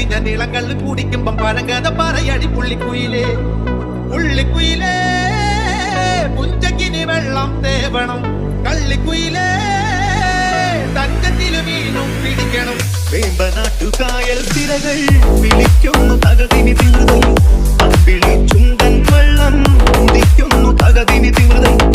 കട്ടിഞ്ഞ നീളങ്ങൾ കുടിക്കുമ്പം പനങ്കഥ പറയടി പുള്ളിക്കുയിലേ പുള്ളിക്കുയിലേ പുഞ്ചക്കിനി വെള്ളം തേവണം കള്ളിക്കുയിലേ തഞ്ചത്തില് മീനും പിടിക്കണം വേമ്പനാട്ടുകായൽ തിരകൾ വിളിക്കുന്നു തകതിനി തിമൃതയും അപ്പിളി ചുണ്ടൻ വെള്ളം കുടിക്കുന്നു തകതിനി തിമൃതയും